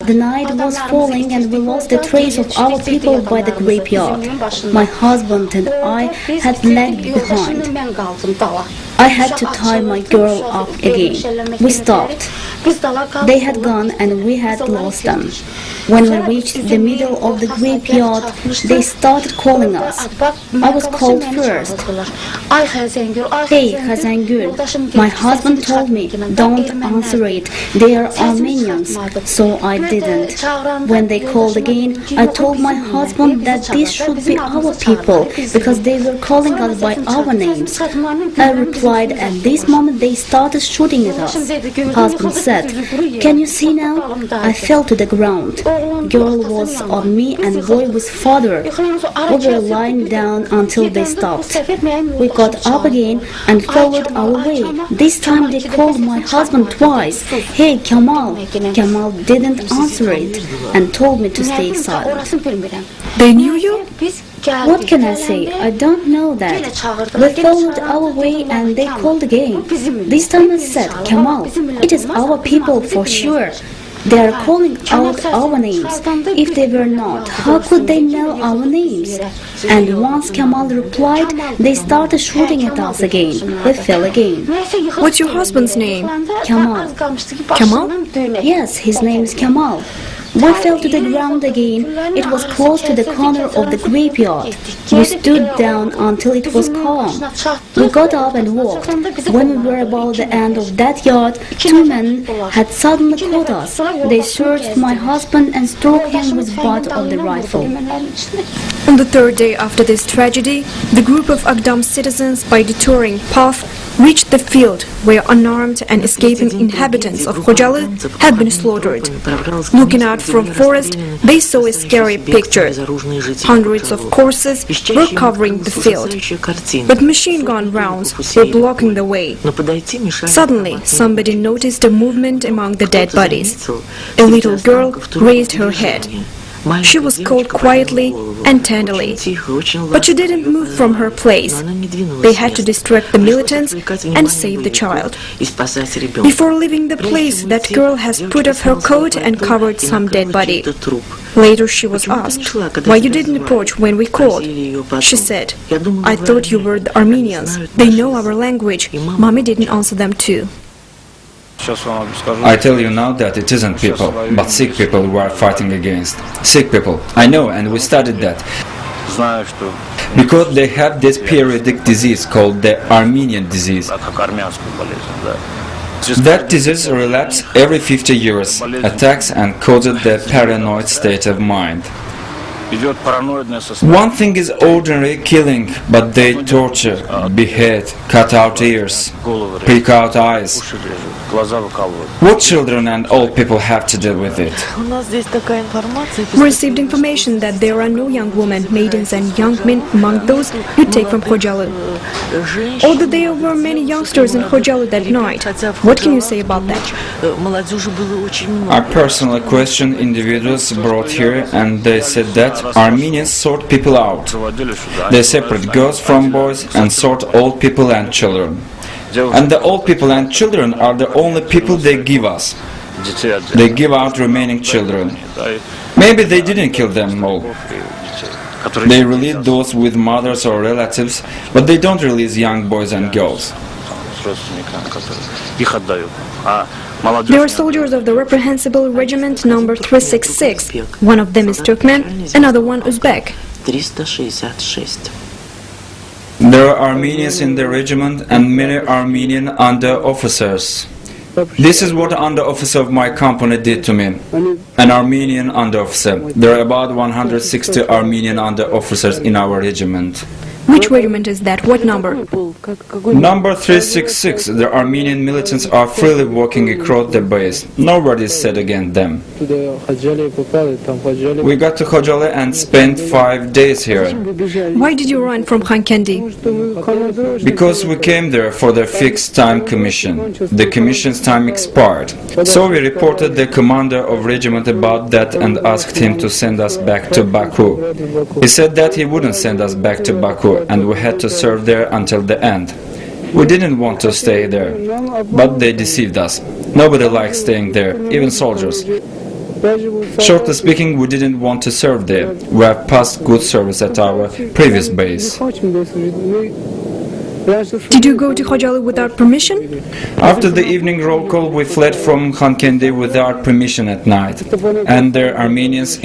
The night was falling and we lost the trace of our people by the graveyard. My husband and I had lagged behind. I had to tie my girl up again. We stopped. They had gone and we had lost them. When we reached the middle of the graveyard, they started calling us. I was called first. Hey, Khazangul. My husband told me, don't answer it. They are Armenians. So I didn't. When they called again, I told my husband that this should be our people, because they were calling us by our names. I replied, at this moment they started shooting at us. Husband said, can you see now? I fell to the ground. Girl was on me and boy was father. We were lying down until they stopped. We got up again and followed our way. This time they called my husband twice. Hey, Kemal. Kemal didn't answer it and told me to stay silent. They knew you? What can I say? I don't know that. We followed our way and they called again. This time I said, Kemal, it is our people for sure. They are calling out our names. If they were not, how could they know our names? And once Kemal replied, they started shooting at us again. We fell again. What's your husband's name? Kemal. Kemal? Yes, his name is Kemal. We fell to the ground again. It was close to the corner of the graveyard. We stood down until it was calm. We got up and walked. When we were about the end of that yard, two men had suddenly caught us. They searched my husband and struck him with the butt of the rifle. On the third day after this tragedy, the group of Agdam citizens, by detouring path, reached the field where unarmed and escaping inhabitants of Khojaly had been slaughtered. Looking out from forest, they saw a scary picture. Hundreds of corpses were covering the field, but machine gun rounds were blocking the way. Suddenly, somebody noticed a movement among the dead bodies. A little girl raised her head. She was called quietly and tenderly, but she didn't move from her place. They had to distract the militants and save the child. Before leaving the place, that girl has put off her coat and covered some dead body. Later she was asked, why you didn't approach when we called? She said, I thought you were the Armenians. They know our language. Mommy didn't answer them too. I tell you now that it isn't people, but sick people we are fighting against. Sick people, I know, and we studied that. Because they have this periodic disease called the Armenian disease. That disease relapses every 50 years, attacks and causes the paranoid state of mind. One thing is ordinary killing, but they torture, behead, cut out ears, prick out eyes. What children and old people have to deal with it? We received information that there are no young women, maidens and young men among those you take from Khojaly. Although there were many youngsters in Khojaly that night, what can you say about that? I personally questioned individuals brought here, and they said that Armenians sort people out. They separate girls from boys and sort old people and children. And the old people and children are the only people they give us. They give out remaining children. Maybe they didn't kill them all. They release those with mothers or relatives, but they don't release young boys and girls. There are soldiers of the reprehensible regiment number 366. One of them is Turkmen, another one Uzbek. There are Armenians in the regiment and many Armenian under-officers. This is what under-officer of my company did to me. An Armenian under-officer. There are about 160 Armenian under-officers in our regiment. Which regiment is that? What number? Number 366. The Armenian militants are freely walking across the base. Nobody is set against them. We got to Khojaly and spent 5 days here. Why did you run from Khankendi? Because we came there for the fixed time commission. The commission's time expired. So we reported the commander of regiment about that and asked him to send us back to Baku. He said that he wouldn't send us back to Baku, and we had to serve there until the end. We didn't want to stay there, but they deceived us. Nobody likes staying there, even soldiers. Shortly speaking, we didn't want to serve there. We have passed good service at our previous base. Did you go to Khojaly without permission? After the evening roll call, we fled from Khankendi without permission at night, and their Armenians